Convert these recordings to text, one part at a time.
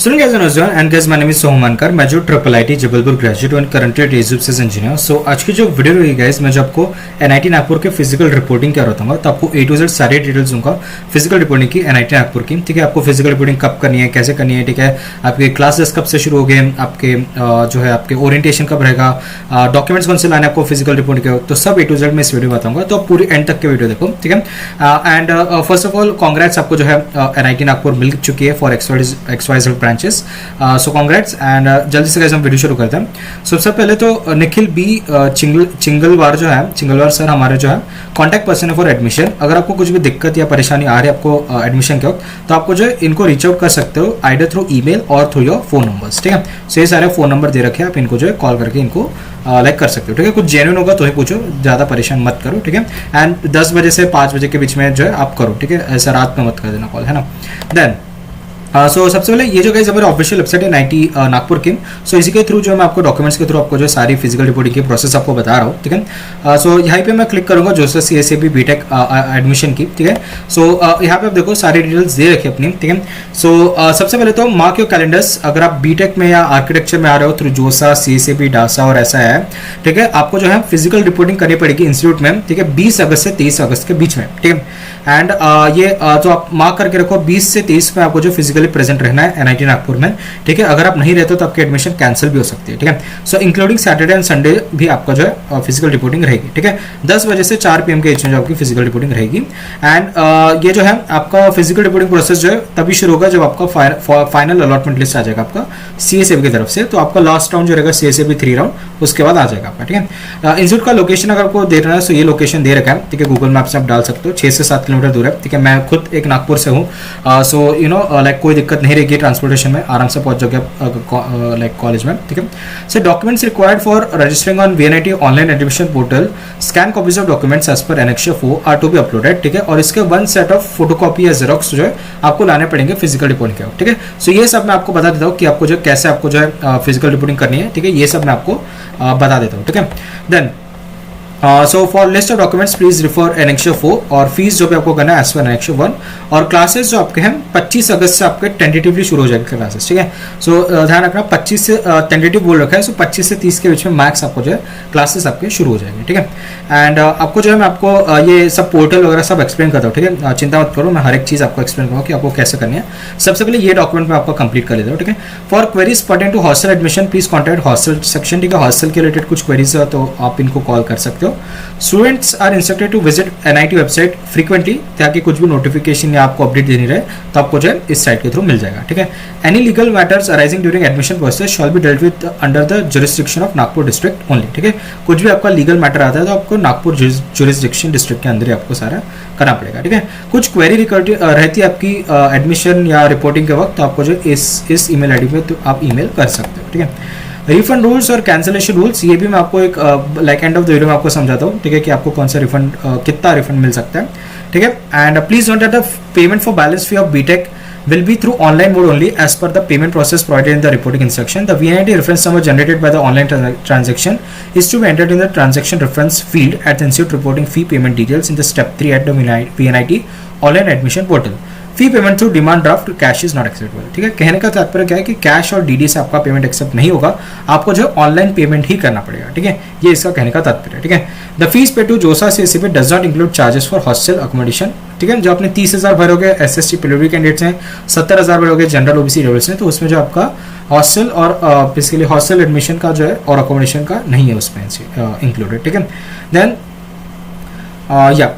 Student guys and everyone, and guys, my name is Sohamankar. मैं जो triple IT Jabalpur graduate and currently education engineer. So आज की जो video रही गाइस, मैं जो आपको एनआईटी नागपुर के फिजिकल रिपोर्टिंग क्या बताऊंगा, तो आपको ए टू जेड सारी डिटेल्स दूंगा फिजिकल रिपोर्टिंग की एनआईटी नागपुर की। ठीक है, आपको फिजिकल रिपोर्टिंग कब करनी है, कैसे करनी है, ठीक है, आपके क्लासेस कब से शुरू हो गए, आपके जो है आपके ओरिएंटेशन कब रहेगा, डॉक्यूमेंट्स कौन से लाने आपको फिजिकल रिपोर्टिंग के, तो सब ए टू जेड में इस वीडियो में बताऊंगा। तो पूरी एंड तक के वीडियो देखो, ठीक है। And first of all congrats, आपको जो है एनआईटी नागपुर मिल चुकी है for XYZ branches. So congrats and जल्दी से गाइस हम वीडियो शुरू करते हैं। सबसे पहले तो निखिल बी चिंगलवार जो है, चिंगलवार सर हमारे जो है कॉन्टैक्ट पर्सन है फॉर एडमिशन। अगर आपको कुछ भी दिक्कत या परेशानी आ रही है आपको एडमिशन के वक्त, तो आपको जो है इनको रीच आउट कर सकते हो आइडर थ्रू ईमेल और थ्रू योर फोन नंबर्स। ठीक है, सो ये सारे फोन नंबर दे रखे हैं, आप इनको जो है कॉल करके इनको लाइक कर सकते हो। ठीक है, कुछ जेन्युइन होगा तो ही पूछो, ज़्यादा परेशान मत करो। ठीक है, एंड 10 बजे से 5 बजे के बीच में जो है आप करो। ठीक है, ऐसा रात में मत कर देना कॉल, है ना। देन सो सबसे पहले ये जो गाइस हमारे ऑफिशियल वेबसाइट है एनआईटी नागपुर की। सो इसी के थ्रू जो मैं आपको डॉक्यूमेंट्स के थ्रू आपको जो सारी फिजिकल रिपोर्टिंग की प्रोसेस आपको बता रहा हूँ। ठीक है, सो यहाँ पे मैं क्लिक करूंगा जो CSAB बीटेक एडमिशन की। ठीक है, सो यहाँ पे आप देखो सारी डिटेल्स दे रखी अपनी। ठीक है, सो सबसे पहले तो मार्क योर कैलेंडर्स। अगर आप बीटेक में या आर्किटेक्चर में आ रहे हो थ्रू जोसा, CSAB, डासा और ऐसा है, ठीक है, आपको जो है फिजिकल रिपोर्टिंग करनी पड़ेगी इंस्टीट्यूट में। ठीक है, 20 अगस्त से 23 अगस्त के बीच में। ठीक है, एंड ये तो आप मार्क करके रखो 20 से 23 में आपको जो फिजिकली प्रेजेंट रहना है एनआईटी नागपुर में। ठीक है, अगर आप नहीं रहते तो आपकी एडमिशन कैंसिल भी हो सकती है। ठीक है, सो इंक्लूडिंग सैटरडे एंड संडे भी आपका जो है फिजिकल रिपोर्टिंग रहेगी। ठीक है, 10 बजे से 4 PM के बीच में जो आपकी फिजिकल रिपोर्टिंग रहेगी। एंड ये जो है आपका फिजिकल रिपोर्टिंग प्रोसेस जो है तभी शुरू होगा जब आपका फाइनल अलॉटमेंट लिस्ट आ जाएगा आपका CSAB की तरफ से। तो आपका लास्ट राउंड जो रहेगा CSAB 3 राउंड, उसके बाद आ जाएगा आपका। ठीक है, इंस्टीट्यूट का लोकेशन अगर आपको दे रहा है तो ये लोकेशन दे रखा है। ठीक है, गूगल मैप से आप डाल सकते हो, 6 से 7 किलोमीटर दूर है। ठीक है, मैं खुद एक नागपुर से हूँ, सो यू नो लाइक कोई दिक्कत नहीं रहेगी ट्रांसपोर्टेशन में, आराम से पहुंच जाओगे लाइक कॉलेज में। ठीक है, सो documents required for registering on VNIT online admission portal, scan copies of documents as per annexure 4 are to be uploaded. ठीक है, और इसके 1 सेट ऑफ फोटोकॉपी या जेरोक्स जो है आपको लाने पड़ेंगे फिजिकल रिपोर्टिंग के। ठीक है, सो ये सब मैं आपको बता देता हूँ कि आपको जो कैसे आपको जो है फिजिकल रिपोर्टिंग करनी है। ठीक है, ये सब मैं आपको बता देता हूँ। ठीक है, then so for list of documents please refer annexure 4, और फीस जो भी आपको करना है एज पर एनेक्सर 1, और क्लासेस जो आपके हैं 25 अगस्त से आपके टेंटेटिवली शुरू हो जाएंगे क्लासेस। ठीक है, सो ध्यान रखना 25 से टेंटेटिव बोल रखा है, सो 25 से 30 के बीच में मैक्स आपको जो है क्लासेस आपके शुरू हो जाएंगे। ठीक है, एंड आपको जो है मैं आपको ये सब पोर्टल वगैरह सब एक्सप्लेन करता हूँ। ठीक है, चिंता मत करो, मैं हर एक चीज़ आपको एक्सप्लेन करूँगा कि आपको कैसे करनी है। सबसे पहले ये डॉक्यूमेंट मैं आपको कंप्लीट कर लेता हूँ। ठीक है, for queries pertain to hostel admission please contact hostel section. ठीक है, हॉस्टल के रिलेटेड कुछ क्वेरीज है तो आप इनको कॉल कर सकते हो। Students are instructed to visit NIT website frequently, ताकि कुछ भी नोटिफिकेशन या आपको अपडेट देनी रहे तो आपको जो है इस साइट के थ्रू मिल जाएगा। ठीक है, any legal matters arising during admission process shawl be dealt with under the jurisdiction of Nagpur district only. ठीक है, कुछ भी आपका लीगल मैटर आता है तो आपको नागपुर जुरिस्डिक्शन डिस्ट्रिक्ट के अंदर ही आपको सारा करना पड़ेगा। ठीक है, कुछ क्वेरी रहती है आपकी एडमिशन या रिपोर्टिंग के वक्त, तो आपको जो इस ईमेल ID में तो आप ईमेल कर सकते हो। ठीक है, रिफंड रूल्स और कैंसिलेशन रूल्स, ये भी मैं आपको एक like end of the video में आपको समझाता हूँ। ठीक है, कि आपको कौन सा रिफंड कितना रिफंड मिल सकता है। ठीक है, and please note that the payment for balance fee of BTech will be through online mode only as per the payment process provided in the reporting instruction. The VNIT reference number generated by the online transaction is to be entered in the transaction reference field at the institute reporting fee payment details in the step 3 at the VNIT online admission portal. Fee payment through demand draft cash is not acceptable. ठीक है, कहने का तात्पर्य क्या है कि cash और DD से आपका पेमेंट एक्सेप्ट नहीं होगा, आपको जो ऑनलाइन पेमेंट ही करना पड़ेगा। ठीक है, ये इसका कहने का तात्पर्य है। ठीक है, द फीस पे टू जोसा CSAB does not include charges for hostel accommodation. ठीक है, जो आपने 30,000 भरोगे SST PWD कैंडिडेट्स हैं, 70,000 भरोगे जनरल OBC लेवल्स हैं, तो उसमें जो आपका हॉस्टल और बेसिकली हॉस्टल एडमिशन का जो है और अकोमोडेशन का नहीं है उसमें इंक्लूडेड। ठीक है, देन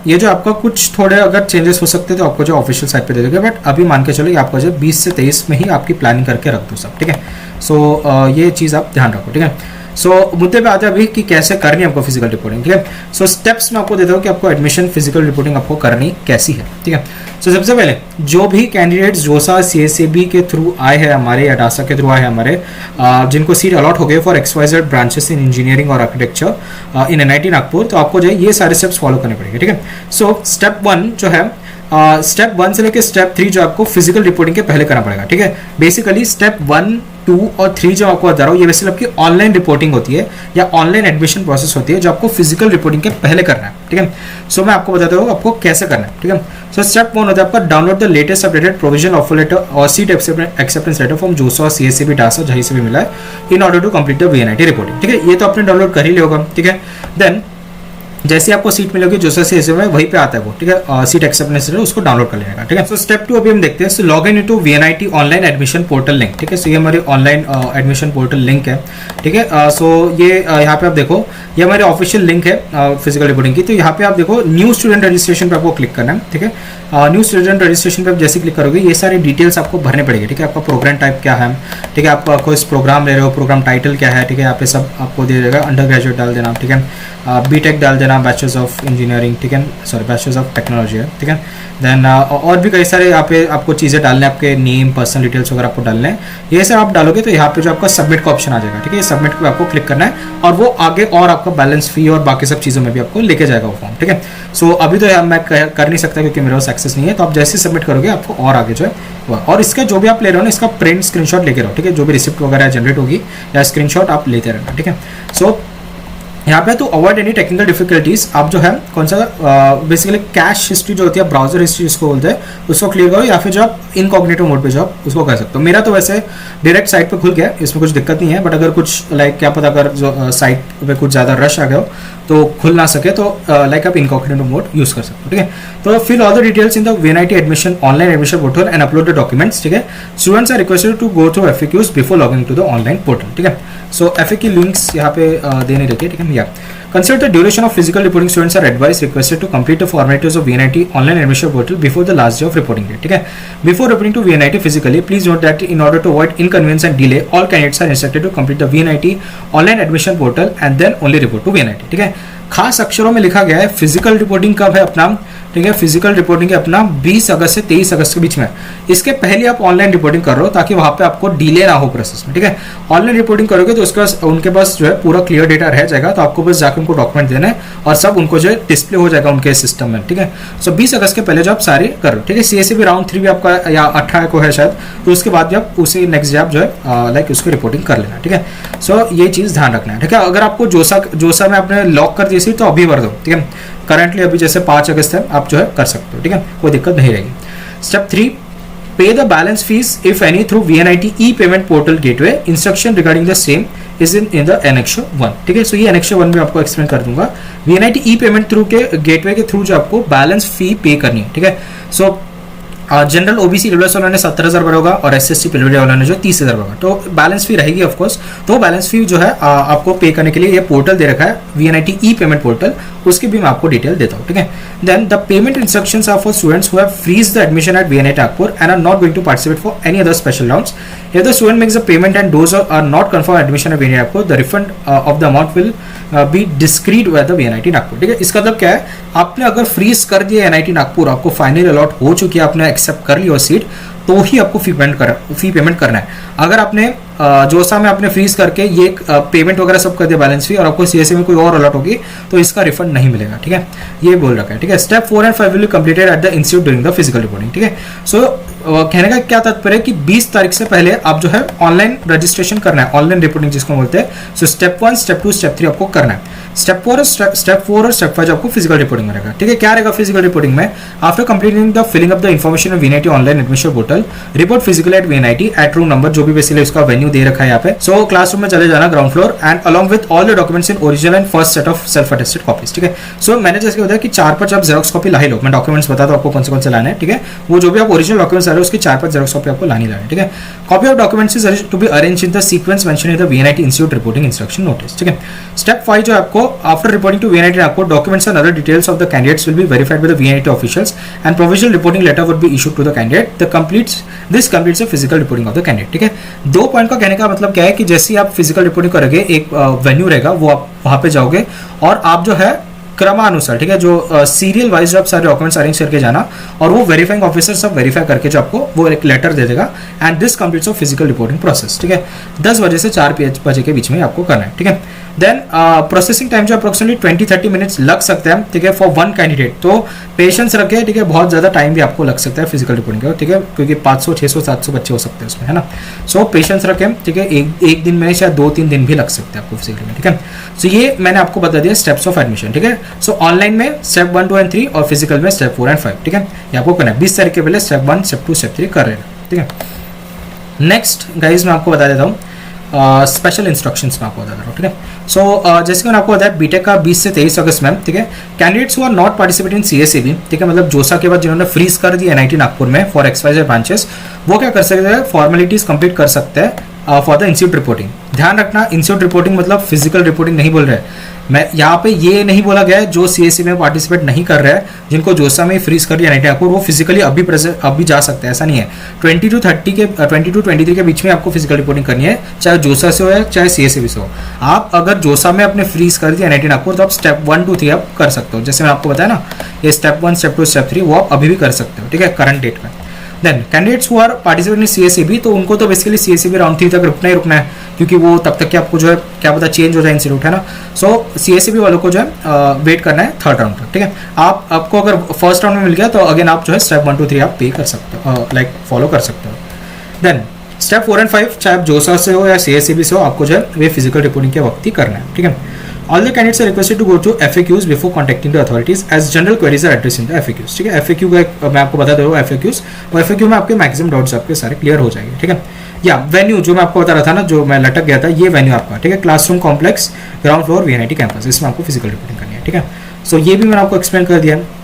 ये जो आपका कुछ थोड़े अगर चेंजेस हो सकते हैं तो आपको जो ऑफिशियल साइट पे दे दोगे, बट अभी मान के चलो कि आपको जो 20 से 23 में ही आपकी प्लानिंग करके रख दो सब। ठीक है, सो ये चीज़ आप ध्यान रखो। ठीक है, सो मुद्दे पे आता है अभी कि कैसे करनी है आपको फिजिकल रिपोर्टिंग। ठीक है, सो स्टेप्स मैं आपको देता हूँ कि आपको एडमिशन फिजिकल रिपोर्टिंग आपको करनी कैसी है। ठीक है, सो सबसे पहले जो भी कैंडिडेट्स जोसा CSAB के थ्रू आए हैं हमारे या डासा के थ्रू आए हैं हमारे, जिनको सीट अलॉट हो गए for XYZ branches in engineering और आर्किटेक्चर इन NIT नागपुर, तो आपको जो है ये सारे स्टेप्स फॉलो करने पड़ेंगे। ठीक है, सो स्टेप 1 जो है स्टेप 1 से लेकर स्टेप 3 जो आपको फिजिकल रिपोर्टिंग के पहले करना पड़ेगा। ठीक है, बेसिकली स्टेप 1 2 और 3 जो आपको बता रहा हूँ ये बेसिकली आपकी ऑनलाइन रिपोर्टिंग होती है या ऑनलाइन एडमिशन प्रोसेस होती है जो आपको फिजिकल रिपोर्टिंग के पहले करना है, ठीक है। सो मैं आपको बताता हूँ आपको कैसे करना है, ठीक है। सो स्टेप 1 होता है आपका download the latest updated provisional offer letter और seat acceptance letter from JoSAA, CSCB, टासा, जहीं से भी मिला है in order to complete the VNIT reporting, ठीक है। ये तो आपने डाउनलोड कर ही लिया होगा, ठीक है। देन जैसे आपको सीट मिलेगी जोसा से में वहीं पे आता है वो, ठीक है, सीट एक्सेप्टेंस लेटर उसको डाउनलोड कर लेने का, ठीक है। सो स्टेप 2 अभी हम देखते हैं। So log in into VNIT online admission portal link, ठीक है। सो ये हमारी ऑनलाइन एडमिशन पोर्टल लिंक है, ठीक है। सो ये यहाँ पे आप देखो ये हमारी ऑफिशियल लिंक है फिजिकल रिपोर्टिंग की। तो यहाँ पे आप देखो न्यू स्टूडेंट रजिस्ट्रेशन पे आपको क्लिक करना है, ठीक है। न्यू स्टूडेंट रजिस्ट्रेशन पे आप जैसे क्लिक करोगे ये सारी डिटेल्स आपको भरने पड़ेगी, ठीक है। आपका प्रोग्राम टाइप क्या है, ठीक है, आप कोई प्रोग्राम ले रहे हो, प्रोग्राम टाइटल क्या है, ठीक है, यहाँ पे सब आपको दे देगा। अंडर ग्रेजुएट डाल देना, ठीक है, बीटेक डाल देना, बैचलर्स ऑफ इंजीनियरिंग, ठीक है, सॉरी बैचलर्स ऑफ टेक्नोलॉजी है, ठीक है। देन और भी कई सारे यहाँ पे आपको चीज़ें डालने, आपके नेम, पर्सनल डिटेल्स वगैरह आपको डालने हैं। ये सब आप डालोगे तो यहाँ पे जो आपका सबमिट का ऑप्शन आ जाएगा, ठीक है। सबमिट पे आपको क्लिक करना है और वो आगे और आपका बैलेंस फी और बाकी सब चीज़ों में भी आपको लेके जाएगा वो फॉर्म, ठीक है। सो अभी तो मैं कर नहीं सकता क्योंकि मेरे पास एक्सेस नहीं है, तो आप जैसे सबमिट करोगे आपको और आगे जो है और इसका जो भी आप ले रहे हो ना इसका प्रिंट स्क्रीनशॉट लेके रहो, ठीक है। जो भी रिसिप्ट वगैरह जनरेट होगी या स्क्रीनशॉट आप लेते रहना, ठीक है। सो यहाँ पे तो अवॉइड एनी टेक्निकल डिफिकल्टीज आप जो है कौन सा बेसिकली कैश हिस्ट्री जो होती है ब्राउजर हिस्ट्री जिसको बोलते हैं उसको क्लियर करो या फिर जो आप इनकॉग्निटो मोड पे जो आप उसको कर सकते हो। मेरा तो वैसे डायरेक्ट साइट पे खुल गया, इसमें कुछ दिक्कत नहीं है, बट अगर कुछ लाइक क्या पता अगर जो साइट पे कुछ ज़्यादा रश आ गया हो तो खुल ना सके तो लाइक आप इनकॉग्निटो मोड यूज़ कर सकते हो, ठीक है। तो fill all the details in the VNIT admission online admission portal and upload the documents, ठीक है। Students are requested to go through FAQs before logging to the online portal, ठीक है। सो एफएक्यू लिंक्स यहाँ पे देने रखिए, ठीक है। या consider the duration of physical reporting. Students are advised requested to complete the formalities of VNIT online admission portal before the last day of reporting date, ठीक है। Before reporting to VNIT physically, please note that in order to avoid inconvenience and delay, all candidates are instructed to complete the VNIT online admission portal and then only report to VNIT, ठीक है। खास अक्षरों में लिखा गया है physical reporting कब है अपना, ठीक है। फिजिकल रिपोर्टिंग है अपना 20 अगस्त से 23 अगस्त के बीच में। इसके पहले आप ऑनलाइन रिपोर्टिंग कर रहे हो ताकि वहां पे आपको डिले ना हो प्रोसेस में, ठीक है। ऑनलाइन रिपोर्टिंग करोगे तो उसके पास उनके पास जो है पूरा क्लियर डेटा रह जाएगा, तो आपको बस जाकर उनको डॉक्यूमेंट देना है और सब उनको जो है डिस्प्ले हो जाएगा उनके सिस्टम में, ठीक है। सो 20 अगस्त के पहले जो आप सारे करो, ठीक है। सीएससीबी राउंड 3 भी आपका या 18 को है शायद, तो उसके बाद भी आप उसी नेक्स्ट डे आप जो है लाइक उसकी रिपोर्टिंग कर लेना, ठीक है। सो ये चीज़ ध्यान रखना है, ठीक है। अगर आपको जोसा में आपने लॉक कर दी सीट तो अभी भर दो, ठीक है। करंटली अभी जैसे 5 अगस्त है आप जो है कर सकते हो, ठीक है, कोई दिक्कत नहीं रहेगी। स्टेप 3 पे the balance fees if any through VNIT e payment portal gateway. Instruction regarding the same is in the annex 1, ठीक है। सो ये एनेक्स 1 में आपको एक्सप्लेन कर दूंगा। VNIT ई पेमेंट थ्रू के गेटवे के थ्रू जो आपको बैलेंस फी पे करनी है, ठीक है। सो जनरल ओबीसी डब्ल्यूएस वालों ने 70,000 भरा होगा और एसएससी पीडब्ल्यूडी वालों ने जो 30,000 भरा, तो बैलेंस फी रहेगी ऑफ कोर्स। तो बैलेंस फी जो है आपको पे करने के लिए ये पोर्टल दे रखा है VNIT ई पेमेंट पोर्टल, उसकी भी मैं आपको डिटेल देता हूँ, ठीक है। Then the payment instructions are for students who have freeze the admission at VNIT Nagpur and are not going to participate for any other special rounds. If the student makes the payment and those are not confirmed admission at VNIT Nagpur, the refund of the amount will be discreet with the VNIT Nagpur, ठीक है। इसका मतलब क्या है, आपने अगर freeze कर दिया NIT नागपुर, आपको फाइनल अलॉट हो चुकी है, आपने एक्सेप्ट कर लिया सीट, तो ही आपको फी पेमेंट करना है। अगर आपने जोसा में आपने फ्रीज करके ये पेमेंट वगैरह सब कर दिया बैलेंस फी और आपको सीएससी में कोई और अलॉट होगी तो इसका रिफंड नहीं मिलेगा, ठीक है। ये बोल रखा है, ठीक है। Step 4 and 5 will be completed at the institute during the physical reporting, ठीक है। सो कहने का क्या तात्पर्य है कि 20 तारीख से पहले आप जो है ऑनलाइन रजिस्ट्रेशन करना है, ऑनलाइन रिपोर्टिंग जिसको बोलते हैं। सो स्टेप 1, स्टेप 2, स्टेप 3 आपको करना है। स्टेप 4 और स्टेप 5 आपको फिजिकल रिपोर्टिंग में रहेगा, ठीक है। क्या रहेगा फिजिकल रिपोर्टिंग में, after completing the filling up the information of VNIT online admission portal, report physical at VNIT at room number, जो भी बेसिकली उसका वेन्यू दे रखा है यहाँ पे। सो क्लासरूम में चले जाना ground floor and along with all the documents in original and first set of self attested copies, ठीक है। सो मैंने जैसे बताया कि 4-5 आप जेरोक्स कॉपी ला ही लो, मैं डॉक्यूमेंट्स बताता हूं आपको कौन से लाने हैं, ठीक है। वो जो भी आप ओरिजिनल डॉक्यूमेंट्स आ रहे हैं उसकी 4-5 जेरोक्स कॉपी आपको लानी है, ठीक है। Copy of documents is to be arrange in the sequence mention in the VNIT institute reporting instruction notice, ठीक है। स्टेप 5 जो आपको आफ्टर रिपोर्टिंग टू VNIT आपको documents and other details of the candidates will be verified by the VNIT officials and provisional reporting letter would be issued to the candidate. This completes the physical reporting of the candidate, ठीक है। 2 point का कहने का मतलब क्या है कि जैसे आप फिजिकल रिपोर्टिंग करोगे, एक वेन्यू रहेगा, वो आप वहां पे जाओगे और आप जो है क्रमानुसार, ठीक है, जो सीरियल वाइज जो आप सारे डॉक्यूमेंट्स अरेंज करके जाना, और वो वेरीफाइंग ऑफिसर सब वेरीफाई करके जो आपको वो एक लेटर दे देगा, and this completes of physical reporting process, ठीक है। 10 बजे से 4 बजे के बीच में आपको करना है, ठीक है। देन प्रोसेसिंग टाइम जो अप्रोक्सीमेटली 20-30 मिनट्स लग सकते हैं, ठीक है, फॉर वन कैंडिडेट। तो पेशेंस रखे, ठीक है, बहुत ज़्यादा टाइम भी आपको लग सकता है फिजिकल रिपोर्टिंग का, ठीक है, क्योंकि 500, 600, 700 बच्चे हो सकते हैं उसमें, है ना। सो पेशेंस रखें, ठीक है, एक दिन में शायद 2-3 दिन भी लग सकते हैं आपको फिजिकल में, ठीक है। सो ये मैंने आपको बता दिया स्टेप्स ऑफ एडमिशन, ठीक है। सो ऑनलाइन में स्टेप 1, 2 एंड 3 और फिजिकल में स्टेप 4 एंड 5, ठीक है। ये आपको करना है 20 तारीख के पहले स्टेप 1, स्टेप 2, स्टेप 3 कर रहे हैं, ठीक है। नेक्स्ट गाइज मैं आपको बता देता हूँ स्पेशल इंस्ट्रक्शंस में आपको बता रहा हूँ, ठीक है। सो जैसे कि मैंने आपको बताया बीटेक का 20 से 23 अगस्त में, ठीक है, candidates who are not participate in CSAB, ठीक है, मतलब जोसा के बाद जिन्होंने फ्रीज कर दी एनआईटी नागपुर में फॉर XYZ ब्रांचेस, वो क्या कर सकते हैं, फॉर्मेलिटीज कंप्लीट कर सकते हैं फॉर द इंस्टीट्यूट रिपोर्टिंग। ध्यान रखना, इंस्टीट्यूट रिपोर्टिंग मतलब फिजिकल रिपोर्टिंग नहीं बोल रहे हैं मैं यहाँ पे, ये नहीं बोला गया है जो सीएससी में पार्टिसिपेट नहीं कर रहा है, जिनको जोसा में फ्रीज कर दिया एनआईटी नागपुर, वो फिजिकली अभी जा सकते हैं, ऐसा नहीं है। 20 to 23 के बीच में आपको फिजिकल रिपोर्टिंग करनी है, चाहे जोसा से हो या चाहे सीएससी से हो। आप अगर जोसा में अपने फ्रीज कर दिया एनआईटी नागपुर, तो आप स्टेप 1, 2, 3 आप कर सकते हो, जैसे मैंने आपको बताया ना, ये स्टेप 1, स्टेप 2, स्टेप 3 वो आप अभी भी कर सकते हो, ठीक है, करंट डेट में। Then candidates who are participate in CSAB, तो उनको तो बेसिकली सीएसएबी राउंड 3 तक रुकना ही रुकना है, क्योंकि वो तब तक कि आपको जो है क्या पता चेंज हो जाए इंस्टीट्यूट, है ना। सो सीएसएबी वालों को जो है वेट करना है 3rd राउंड तक, ठीक है। आपको अगर फर्स्ट राउंड में मिल गया तो अगेन आप जो है स्टेप 1, 2, 3 आप पे कर सकते हो, लाइक फॉलो कर सकते हो। देन स्टेप 4 एंड 5 चाहे आप जोसा से हो या सीएसएबी से हो, आपको जो है वे फिजिकल रिपोर्टिंग के वक्त ही करना है, ठीक है। All the candidates are requested to go to FAQs before contacting the authorities as general queries are addressed in the FAQs, ठीक है। FAQ का एक मैं आपको बता दे रहा हूँ FAQs, और FAQ में आपके मैक्सिमम डाउट्स आपके सारे क्लियर हो जाएंगे, ठीक है। या वेन्यू जो मैं आपको बता रहा था ना, जो मैं लटक गया था, ये वेन्यू आपका, ठीक है, classroom complex, ground floor, VNIT campus, इसमें आपको फिजिकल रिपोर्टिंग करनी है, ठीक है। सो ये भी मैंने आपको एक्सप्लेन कर दिया है।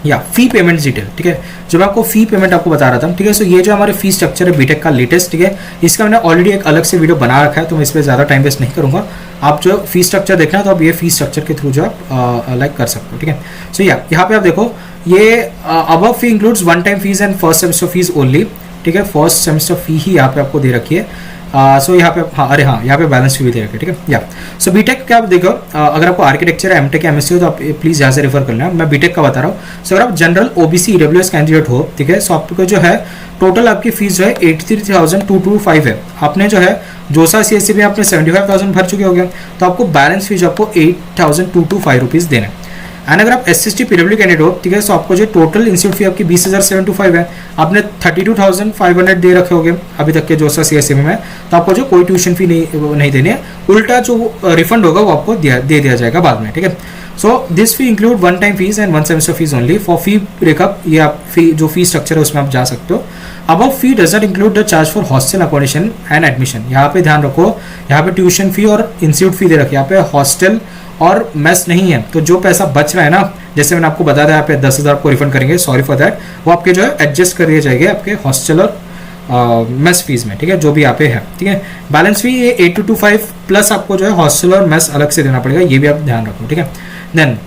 या फी पेमेंट डिटेल, ठीक है, जो मैं आपको फी पेमेंट आपको बता रहा था, ठीक है। सो ये जो हमारे फी स्ट्रक्चर है बीटेक का लेटेस्ट, ठीक है, इसका मैंने ऑलरेडी एक अलग से वीडियो बना रखा है, तो मैं इस पर ज़्यादा टाइम वेस्ट नहीं करूँगा। आप जो फी स्ट्रक्चर देखना है तो आप ये फी स्ट्रक्चर के थ्रू जो आप लाइक कर सकते हो, ठीक है। सो यहाँ पे आप देखो, ये above fee includes one time fees and first semester fees only, ठीक है। फर्स्ट सेमेस्टर फी ही यहाँ पे आपको दे रखी है। सो यहाँ पे यहाँ पे बैलेंस फी भी दे रखी है, ठीक है। या सो बीटेक क्या आप देखो, अगर आपको आर्किटेक्चर एमटेक या एमएससी हो तो आप प्लीज यहाँ से रेफर कर लेना, मैं बीटेक का बता रहा हूँ। सो अगर आप जनरल ओबीसी ईडब्ल्यूएस कैंडिडेट हो, ठीक है, सो आपको जो है टोटल आपकी फीस जो है 83,225 है। आपने जो है जोसा सीएससी में आपने 75,000 भर चुके हो गए, तो आपको बैलेंस फीस आपको 8,225 रुपीज़ देना है। एंड अगर आप SC/ST PW कैंडिडेट हो, ठीक है, सो आपको जो टोटल इंस्टीट्यूट फी आपकी 20,725 है, आपने 32,500 दे रखे होंगे अभी तक के जोसा सीएससी में, तो आपको जो कोई ट्यूशन फी नहीं देनी है, उल्टा जो रिफंड होगा वो आपको दे दिया जाएगा बाद में, ठीक है। So this fee include one time fees and one semester fees only. For fee breakup ये आप फी जो फी स्ट्रक्चर है उसमें आप जा सकते हो। अब fee does not include the charge for hostel accommodation and admission. यहाँ पे ध्यान रखो, यहाँ पे ट्यूशन फी और इंस्टीट्यूट फी दे रखी है, यहाँ पे हॉस्टल और मेस नहीं है। तो जो पैसा बच रहा है ना, जैसे मैंने आपको बताया था, यहाँ पे 10,000 आपको रिफंड करेंगे, सॉरी फॉर दैट, वो आपके जो है एडजस्ट कर दिए जाएंगे आपके हॉस्टल और मेस फीस में, ठीक है, जो भी यहाँ पे है, ठीक है। बैलेंस फी ये 8,225 प्लस आपको जो है हॉस्टल और मेस अलग से देना पड़ेगा, ये भी आप ध्यान रखो, ठीक है। Then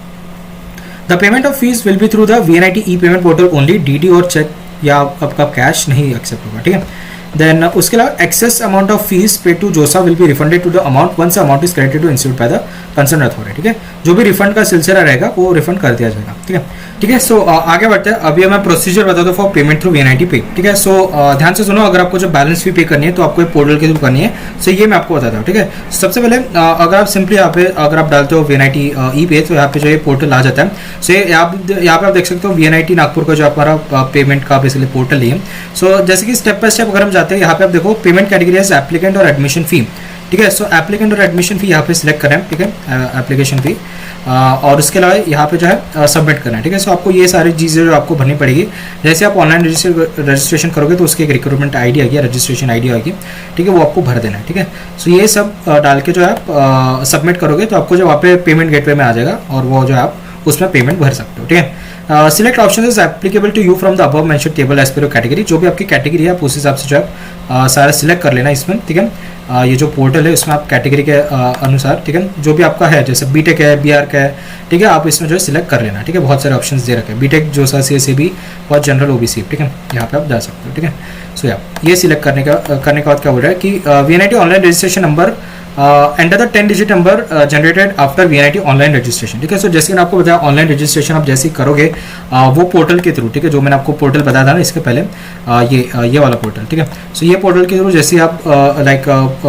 the payment of fees will be through the VNIT e payment portal only, DD और चेक या आपका कैश नहीं एक्सेप्ट होगा, ठीक है। देन उसके अलावा excess amount of fees pay to JoSAA will be refunded to the amount once amount is credited to institute by the concern authority, ठीक है। जो भी रिफंड का सिलसिला रहेगा वो रिफंड कर दिया जाएगा, ठीक है, ठीक है। सो आगे बढ़ते हैं। अभी मैं प्रोसीजर बता दूं फॉर पेमेंट थ्रू VNIT पे, ठीक है। सो ध्यान से सुनो, अगर आपको जो बैलेंस फी पे करनी है तो आपको एक पोर्टल के थ्रू करनी है। सो ये मैं आपको बताता हूँ, ठीक है। सबसे पहले अगर आप सिंपली यहाँ पे अगर आप डालते हो VNIT ई पे, तो यहाँ पे जो ये पोर्टल आ जाता है। सो यहाँ पे आप देख सकते हो VNIT नागपुर का जो हमारा पेमेंट का बेसिकली पोर्टल ही है। सो जैसे कि स्टेप बाय स्टेप अगर हम जाते हैं, यहाँ पे आप देखो पेमेंट कैटेगरी है एप्लीकेंट और एडमिशन फी, ठीक है। सो एप्लीकेंट और एडमिशन फी यहाँ पे सिलेक्ट करें, ठीक है, एप्लीकेशन फी, और उसके अलावा यहाँ पे जो है सबमिट करना है, ठीक है। सो आपको ये सारी चीज़ें जो आपको भरनी पड़ेगी, जैसे आप ऑनलाइन रजिस्ट्रेशन करोगे तो उसकी एक रिक्रूटमेंट आईडी आएगी, रजिस्ट्रेशन आईडी आएगी, ठीक है, वो आपको भर देना है, ठीक है। सो ये सब डाल के जो है आप सबमिट करोगे तो आपको जो वहाँ पे पेमेंट गेटवे में आ जाएगा, और वो जो है आप उसमें पेमेंट भर सकते हो, ठीक है। Select option is applicable to you from the above mention table as per your category. जो भी आपकी कैटेगरी है आप उस हिसाब से जो है सारा सिलेक्ट कर लेना इसमें, ठीक है। ये जो पोर्टल है उसमें आप कैटेगरी के अनुसार, ठीक है, जो भी आपका है, जैसे बीटेक है, BR का है, ठीक है, आप इसमें जो है सिलेक्ट कर लेना, ठीक है। बहुत सारे ऑप्शंस दे रखे हैं, बीटेक, जोसा, CSAB और जनरल OBC, ठीक है, यहाँ पे आप जा सकते हो, ठीक है। सो ये सिलेक्ट करने के बाद क्या बोल रहा है कि VNIT online registration number enter the 10 digit number generated after VNIT online registration. ठीक है, सो जैसे मैंने आपको बताया ऑनलाइन रजिस्ट्रेशन आप जैसे ही करोगे वो पोर्टल के थ्रू, ठीक है, जो मैंने आपको पोर्टल बताया था ना इसके पहले, ये वाला पोर्टल, ठीक है। सो ये पोर्टल के थ्रू जैसे आप लाइक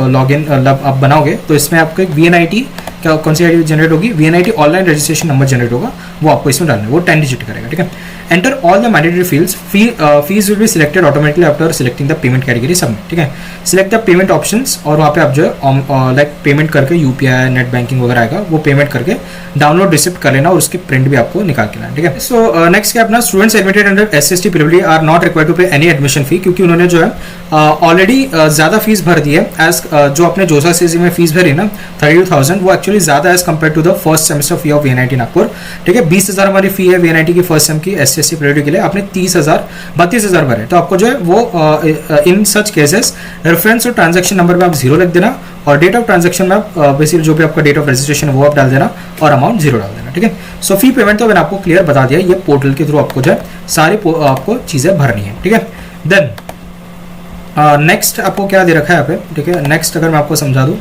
लॉग इन आप बनाओगे तो इसमें आपको एक VNIT कौन सी आईडी जनरेट होगी, VNIT online registration number generate होगा, वो आपको इसमें डालना है, वो 10 डिजिट करेगा। ठीक है, enter all the mandatory fields, fees will be selected automatically after selecting the payment category submit. ठीक है, सिलेक्ट द पेमेंट ऑप्शंस और वहाँ पे आप जो है लाइक पेमेंट करके UPI नेट बैंकिंग वगैरह आएगा, वो पेमेंट करके डाउनलोड रिसिप्ट कर लेना और उसकी प्रिंट भी आपको निकाल के लाना। ठीक है, सो नेक्स्ट क्या अपना students admitted under SST PWD are not required to pay any admission fee, क्योंकि उन्होंने जो है ऑलरेडी ज़्यादा फीस भर दी है एज जो अपने जोसा CSE में फीस भरी ना 32,000, वो एक्चुअली ज़्यादा as compare to the first semester fee of VNIT Nagpur. ठीक है, 20,000 हमारी फी है VNIT की फर्स्ट सेम की SST PWD के लिए, आपने 32,000 भरे, तो आपको जो है वो इन सच केसेस रेफरेंस और ट्रांजैक्शन नंबर में आप 0 लिख देना और डेट ऑफ ट्रांजैक्शन में आप बेसिकली जो भी आपका डेट ऑफ रजिस्ट्रेशन वो आप डाल देना और अमाउंट 0 डाल देना। ठीक है, सो फी पेमेंट तो मैंने आपको क्लियर बता दिया, ये पोर्टल के थ्रू आपको जो है सारी आपको चीज़ें भरनी है। ठीक है, देन नेक्स्ट आपको क्या दे रखा है यहाँ पे। ठीक है, नेक्स्ट अगर मैं आपको समझा दूँ,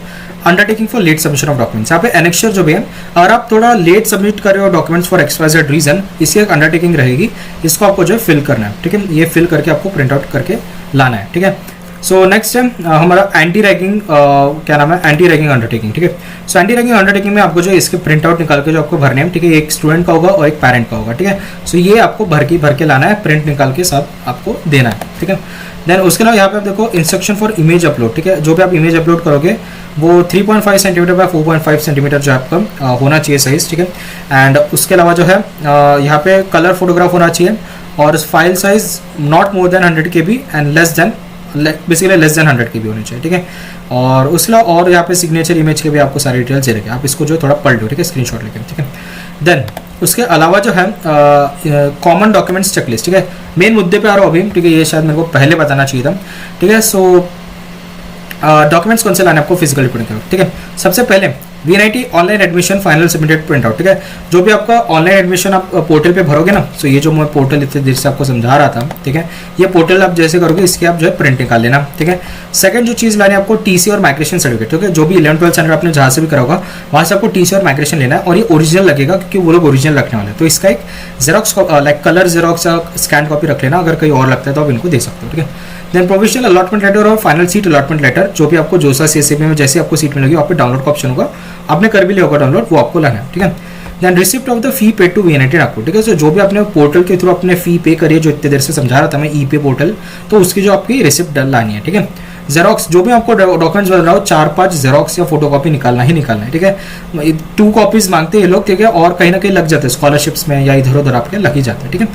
undertaking for late submission of documents, यहाँ पे एनेक्चर जो भी है, अगर आप थोड़ा लेट सबमिट कर रहे हो डॉक्यूमेंट्स फॉर XYZ रीजन, इसकी एक अंडरटेकिंग रहेगी, इसको आपको जो है फिल करना है। ठीक है, ये फिल करके आपको प्रिंट आउट करके लाना है। ठीक है, सो नेक्स्ट है हमारा एंटी रैगिंग, क्या नाम है, एंटी रैगिंग अंडरटेकिंग। ठीक है, सो एंटी रैगिंग अंडरटेकिंग में आपको जो इसके प्रिंट आउट निकाल के जो आपको भरने हैं, ठीक है, एक स्टूडेंट का होगा और एक पेरेंट का होगा। ठीक है, सो ये आपको भर के लाना है, प्रिंट निकाल के साथ आपको देना है। ठीक है, देन उसके अलावा यहाँ पे आप देखो इंस्ट्रक्शन फॉर इमेज अपलोड। ठीक है, जो भी आप इमेज अपलोड करोगे वो 3.5 सेंटीमीटर बाय 4.5 सेंटीमीटर जो आपका होना चाहिए साइज। ठीक है, एंड उसके अलावा जो है यहाँ पे कलर फोटोग्राफ होना चाहिए और file size not more than 100 KB and less than basically less than 100 KB होनी चाहिए। ठीक है, और उसके अलावा और यहाँ पे सिग्नेचर इमेज के भी आपको सारी डिटेल्स दे रखे, आप इसको जो थोड़ा पढ़ लो। ठीक है, स्क्रीनशॉट लेके। ठीक है, देन उसके अलावा जो है कॉमन डॉक्यूमेंट्स चेकलिस्ट। ठीक है, मेन मुद्दे पे आ रहा हूँ अभी। ठीक है, ये शायद मेरे को पहले बताना चाहिए था। ठीक है, सो डॉक्यूमेंट्स कौन से लाने आपको फिजिकल रिपोर्टिंग करो। ठीक है, सबसे पहले VNIT online admission final submitted print out. ठीक है, जो भी आपका ऑनलाइन एडमिशन आप पोर्टल पे भरोगे ना, सो ये जो मैं पोर्टल इतने देर से आपको समझा रहा था, ठीक है, ये पोर्टल आप जैसे करोगे इसके आप जो है प्रिंट निकाल लेना। ठीक है, सेकंड जो चीज़ लानी है आपको TC और माइग्रेशन सर्टिफिकेट। ठीक है, जो भी 11th 12th स्टैंडर्ड आपने जहाँ से भी करा होगा वहाँ से आपको TC और माइग्रेशन लेना है और ये ओरिजिनल लगेगा क्योंकि वो लोग ओरिजिनल रखने वाले हैं। तो इसका एक जेरोक्स लाइक कलर जेरोक्स या स्कैन कॉपी रख लेना, अगर कहीं और लगता है तो आप इनको दे सकते हो। ठीक है, देन प्रोविजनल अलॉटमेंट लेटर और फाइनल सीट अलॉटमेंट लेटर, जो भी आपको जोसा CSE में जैसे आपको सीट मिलेगी वहाँ पे डाउनलोड का ऑप्शन होगा, आपने कर भी लिया होगा डाउनलोड, वो आपको लाना है। ठीक है, then receipt of the fee paid to VNIT Nagpur. ठीक है, सो जो भी आपने पोर्टल के थ्रू अपने फी पे करिए, जो इतने देर से समझा रहा था मैं ई पे पोर्टल, तो उसकी जो आपकी रिसिप्ट लानी है। ठीक है, जेरोक्स जो भी आपको डॉक्यूमेंट्स बन रहा हो 4-5 जेरोक्स या फोटो कॉपी निकालना ही निकालना है। ठीक है, 2 कॉपीज मांगते हैं ये लोग। ठीक है, और कहीं ना कहीं लग जाते हैं स्कॉलरशिप्स में या इधर उधर आपके लग ही जाते हैं। ठीक है,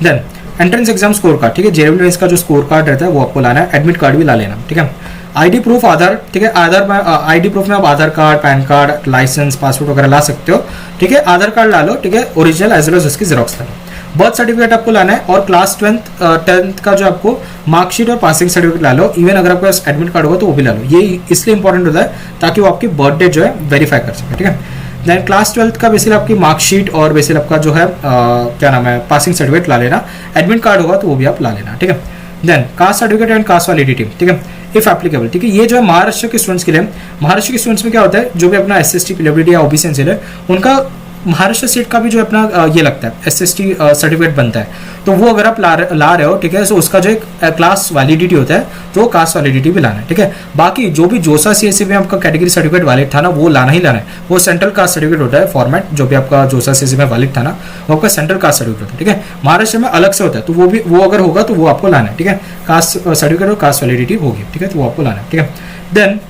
then entrance exam score card. ठीक है, JEE मेंस का जो स्कोर कार्ड रहता है वो आपको लाना है, एडमिट कार्ड भी ला लेना। ठीक है, ID प्रूफ आधार। ठीक है, आधार में ID प्रूफ में आप Aadhaar card, PAN card, licence, passport वगैरह ला सकते हो। ठीक है, आधार कार्ड ला लो। ठीक है, ओरिजिनल एज वेल एज उसकी जेरोक्स ला लो। बर्थ सर्टिफिकेट आपको लाना है और क्लास 10th का जो आपको मार्कशीट और पासिंग सर्टिफिकेट ला लो। इवन अगर आपके पास एडमिट कार्ड होगा तो वो भी ला लो, ये इसलिए इंपॉर्टेंट होता है ताकि वो आपकी बर्थ डेट जो है वेरीफाई कर सके। ठीक है, देन क्लास 12th का बेसिकली आपकी मार्कशीट और बेसिकली आपका जो है क्या नाम है पासिंग सर्टिफिकेट ला लेना, एडमिट कार्ड होगा तो वो भी आप ला लेना। ठीक है, then caste certificate and caste validity. ठीक है, इफ एप्लीकेबल। ठीक है, ये जो है महाराष्ट्र के स्टूडेंट्स के लिए, महाराष्ट्र के स्टूडेंट्स में क्या होता है, जो भी अपना SST PWD या OBC NCL है उनका महाराष्ट्र स्टेट का भी जो अपना ये लगता है SST सर्टिफिकेट बनता है, तो वो अगर आप ला रहे हो, ठीक है, सो उसका जो एक क्लास वैलिडिटी होता है तो कास्ट वैलिडिटी भी लाना है। ठीक है, बाकी जो भी जोसा CSE में आपका कैटेगरी सर्टिफिकेट वैलिड था ना, वो लाना ही लाना है। वो सेंट्रल कास्ट सर्टिफिकेट होता है फॉर्मेट, जो भी आपका जोसा CSE में वैलिड था ना, वो आपका सेंट्रल कास्ट सर्टिफिकेट होता है। ठीक है, महाराष्ट्र में अलग से होता है, तो वो अगर होगा तो वो आपको लाना है। ठीक है, कास्ट सर्टिफिकेट और कास्ट वैलिडिटी होगी। ठीक है, तो वो आपको लाना है। ठीक है, देन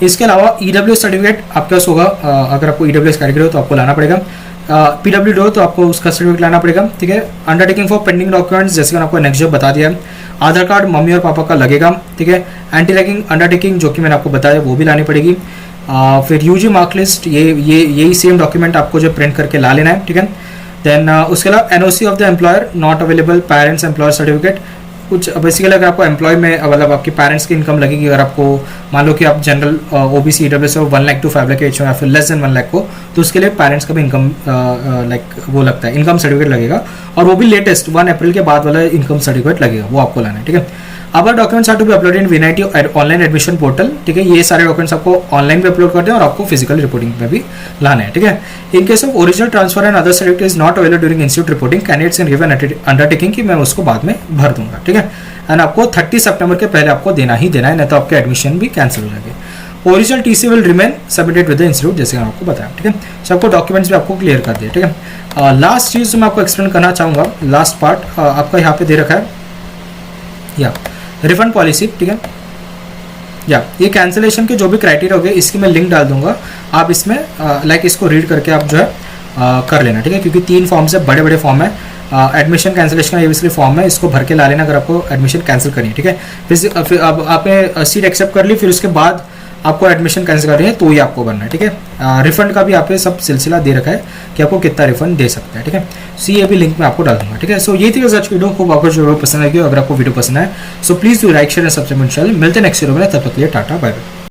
इसके अलावा EWS सर्टिफिकेट आपके पास होगा, अगर आपको EWS कैटेगरी हो तो आपको लाना पड़ेगा। PWD हो तो आपको उसका सर्टिफिकेट लाना पड़ेगा। ठीक है, अंडरटेकिंग फॉर पेंडिंग डॉक्यूमेंट्स जैसे मैंने आपको नेक्स्ट जॉब बता दिया, आधार कार्ड मम्मी और पापा का लगेगा। ठीक है, एंटी रैगिंग अंडरटेकिंग जो कि मैंने आपको बताया वो भी लानी पड़ेगी। फिर UG मार्क लिस्ट, यही सेम डॉक्यूमेंट आपको जो प्रिंट करके ला लेना है। ठीक है, देन उसके अलावा NOC of the employer not available, parents employer certificate, कुछ बेसिकली अगर आपको एम्प्लॉय में मतलब आपकी पेरेंट्स की इनकम लगेगी, अगर आपको मान लो कि आप general OBC EWS 1 lakh to 5 lakh एच या फिर लेस देन 1 लाख को, तो उसके लिए पेरेंट्स का भी इनकम लाइक वो लगता है, इनकम सर्टिफिकेट लगेगा, और वो भी लेटेस्ट 1 अप्रैल के बाद वाला इनकम सर्टिफिकेट लगेगा, वो आपको लाना है। ठीक है, our documents are to be uploaded in VNIT online admission portal, ठीक है। ये सारे डॉक्यूमेंट्स आपको ऑनलाइन भी अपलोड करते हैं और आपको फिजिकल रिपोर्टिंग में भी लाना है, ठीक है। In case of original transfer and other certificate is not available during institute reporting, candidates can give an undertaking कि मैं उसको बाद में भर दूंगा, ठीक है। एंड आपको 30 सितंबर के पहले आपको देना ही देना है, नहीं तो आपके एडमिशन भी कैंसिल हो जाएंगे। Original TC will remain submitted with the institute, जैसे मैं आपको बताया, ठीक है। सो आपको डॉक्यूमेंट्स भी आपको क्लियर कर दिए, ठीक है। लास्ट चीज जो मैं आपको एक्सप्लेन करना चाहूँगा, लास्ट पार्ट आपका यहाँ पे दे रखा है या रिफंड पॉलिसी, ठीक है। या ये कैंसिलेशन के जो भी क्राइटेरिया हो गए इसकी मैं लिंक डाल दूंगा, आप इसमें लाइक इसको रीड करके आप जो है कर लेना, ठीक है। क्योंकि 3 फॉर्म्स है, बड़े बड़े फॉर्म है। एडमिशन कैंसिलेशन का ये फॉर्म है, इसको भर के ला लेना अगर आपको एडमिशन कैंसिल करनी है, ठीक है। फिर अब आपने सीट एक्सेप्ट कर ली, फिर उसके बाद आपको एडमिशन कैंसिल करनी है तो ये आपको करना है, ठीक है। रिफंड का भी आप पे सब सिलसिला दे रखा है कि आपको कितना रिफंड दे सकते हैं, ठीक है। सो ये भी लिंक मैं आपको डाल दूंगा, ठीक है। सो ये थी आज की वीडियो, खूब आपको जो वीडियो पसंद आएगी, अगर आपको वीडियो पसंद आए so please do like share and subscribe. मिलते हैं नेक्स्ट वीडियो में, तब तक के लिए टाटा बाय बाय।